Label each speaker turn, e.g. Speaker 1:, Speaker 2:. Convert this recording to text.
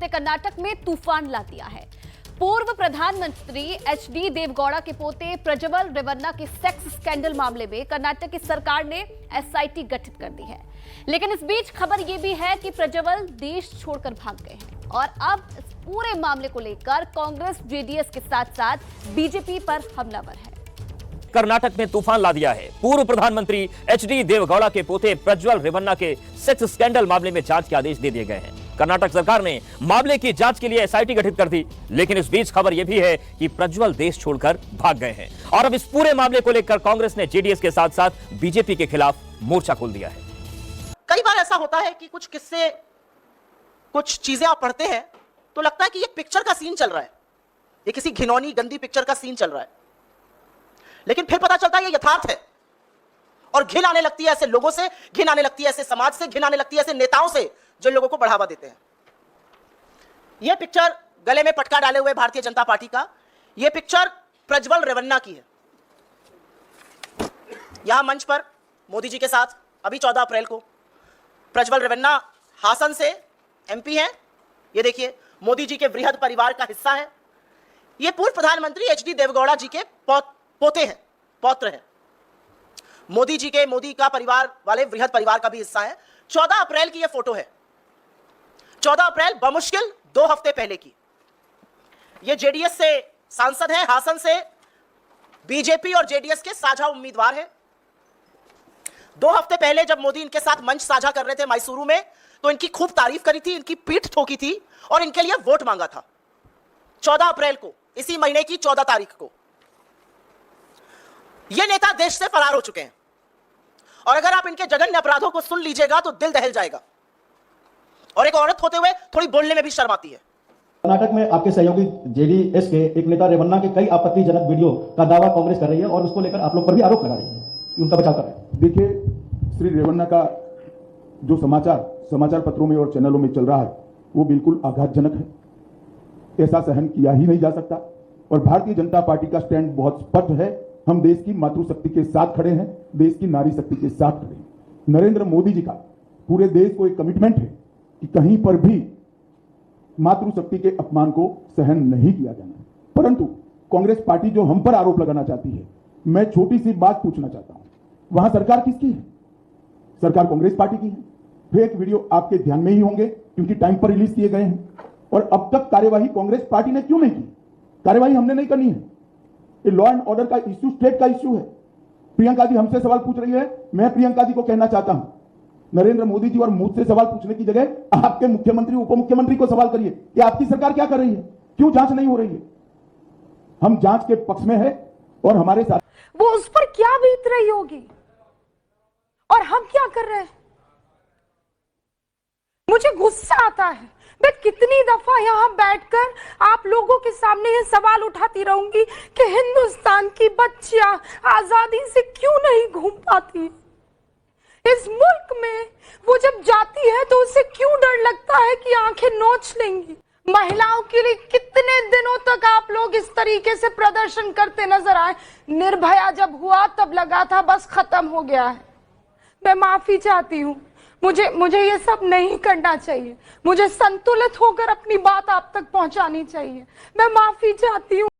Speaker 1: जिसने कर्नाटक में तूफान ला दिया है। पूर्व प्रधानमंत्री एचडी देवगौड़ा के पोते प्रज्वल रेवन्ना के सेक्स स्कैंडल मामले में कर्नाटक की सरकार ने एसआईटी गठित कर दी है। लेकिन इस बीच खबर यह भी है कि प्रज्वल देश छोड़कर भाग गए हैं और अब इस पूरे मामले को लेकर कांग्रेस जेडीएस के साथ साथ बीजेपी पर हमलावर है।
Speaker 2: कर्नाटक में तूफान ला दिया है। पूर्व प्रधानमंत्री एचडी देवगौड़ा के पोते प्रज्वल रेवन्ना के सेक्स स्कैंडल मामले में जांच के आदेश दे दिए गए हैं। कर्नाटक सरकार ने मामले की जांच के लिए एसआईटी गठित कर दी। लेकिन इस बीच खबर यह भी है कि प्रज्वल देश छोड़कर भाग गए हैं और अब इस पूरे मामले को लेकर कांग्रेस ने जेडीएस के साथ साथ बीजेपी के खिलाफ मोर्चा खोल दिया है।
Speaker 3: कई बार ऐसा होता है कि कुछ किस्से, कुछ चीजें आप पढ़ते हैं तो लगता है कि ये पिक्चर का सीन चल रहा है, ये किसी घिनौनी गंदी पिक्चर का सीन चल रहा है, लेकिन फिर पता चलता है ये यथार्थ है और घिन आने लगती है ऐसे लोगों से, घिन आने लगती है ऐसे समाज से, घिन आने लगती है ऐसे नेताओं से जो लोगों को बढ़ावा देते हैं। यह पिक्चर गले में पटका डाले हुए भारतीय जनता पार्टी का, यह पिक्चर प्रज्वल रेवन्ना की है। यहां मंच पर मोदी जी के साथ अभी 14 अप्रैल को प्रज्वल रेवन्ना हासन से एमपी हैं। ये देखिए, मोदी जी के वृहद परिवार का हिस्सा है। ये पूर्व प्रधानमंत्री एचडी देवगौड़ा जी के पोते हैं, पौत्र हैं। मोदी का परिवार वाले वृहद परिवार का भी हिस्सा है। 14 अप्रैल की यह फोटो है, 14 अप्रैल बमुश्किल 2 हफ्ते पहले की। ये जेडीएस से सांसद हैं, हासन से बीजेपी और जेडीएस के साझा उम्मीदवार हैं। 2 हफ्ते पहले जब मोदी इनके साथ मंच साझा कर रहे थे मैसूरू में, तो इनकी खूब तारीफ करी थी, इनकी पीठ ठोकी थी और इनके लिए वोट मांगा था। 14 अप्रैल को, इसी महीने की 14 तारीख को ये नेता देश से फरार हो चुके हैं और अगर आप इनके जघन्य अपराधों को सुन लीजिएगा तो दिल दहल जाएगा और एक औरत होते हुए थोड़ी बोलने में भी शर्म आती है।
Speaker 4: कर्नाटक में आपके सहयोगी जेडीएस के एक नेता रेवन्ना के कई आपत्तिजनक वीडियो का दावा कांग्रेस कर रही है और उसको लेकर आप लोग पर भी आरोप लगा रही है कि उनका बचाव कर रहे हैं।
Speaker 5: देखिए, श्री रेवन्ना का जो समाचार पत्रों में और चैनलों में चल रहा है वो बिल्कुल आघातजनक है। ऐसा सहन किया ही नहीं जा सकता और भारतीय जनता पार्टी का स्टैंड बहुत स्पष्ट है। हम देश की मातृशक्ति के साथ खड़े हैं, देश की नारी शक्ति के साथ खड़े हैं। नरेंद्र मोदी जी का पूरे देश को एक कमिटमेंट है कि कहीं पर भी मातृशक्ति के अपमान को सहन नहीं किया जाना। परंतु कांग्रेस पार्टी जो हम पर आरोप लगाना चाहती है, मैं छोटी सी बात पूछना चाहता हूं, वहां सरकार किसकी है? सरकार कांग्रेस पार्टी की है। फेक वीडियो आपके ध्यान में ही होंगे क्योंकि टाइम पर रिलीज किए गए हैं और अब तक कार्यवाही कांग्रेस पार्टी ने क्यों नहीं की? कार्यवाही हमने नहीं करनी है। ये लॉ एंड ऑर्डर का इश्यू स्टेट का इश्यू है। प्रियंका जी हमसे सवाल पूछ रही है, मैं प्रियंका जी को कहना चाहता हूं, नरेंद्र मोदी जी और मुझसे सवाल पूछने की जगह आपके मुख्यमंत्री उप मुख्यमंत्री को सवाल करिए कि आपकी सरकार क्या कर रही है, क्यों जांच नहीं हो रही है? हम जांच के पक्ष में है और हमारे साथ
Speaker 6: वो उस पर क्या बीत रही होगी और हम क्या कर रहे हैं। मुझे गुस्सा आता है। मैं कितनी दफा यहां बैठकर आप लोगों के सामने ये सवाल उठाती रहूंगी कि हिंदुस्तान की बच्चियां आजादी से क्यों नहीं घूम पाती। इस मुल्क में वो जब जाती है तो उसे क्यों डर लगता है कि आंखें नोच लेंगी। महिलाओं के लिए कितने दिनों तक आप लोग इस तरीके से प्रदर्शन करते नजर आए। निर्भया जब हुआ तब लगा था बस खत्म हो गया है। मैं माफी चाहती हूँ, मुझे ये सब नहीं करना चाहिए। मुझे संतुलित होकर अपनी बात आप तक पहुंचानी चाहिए। मैं माफी चाहती हूँ।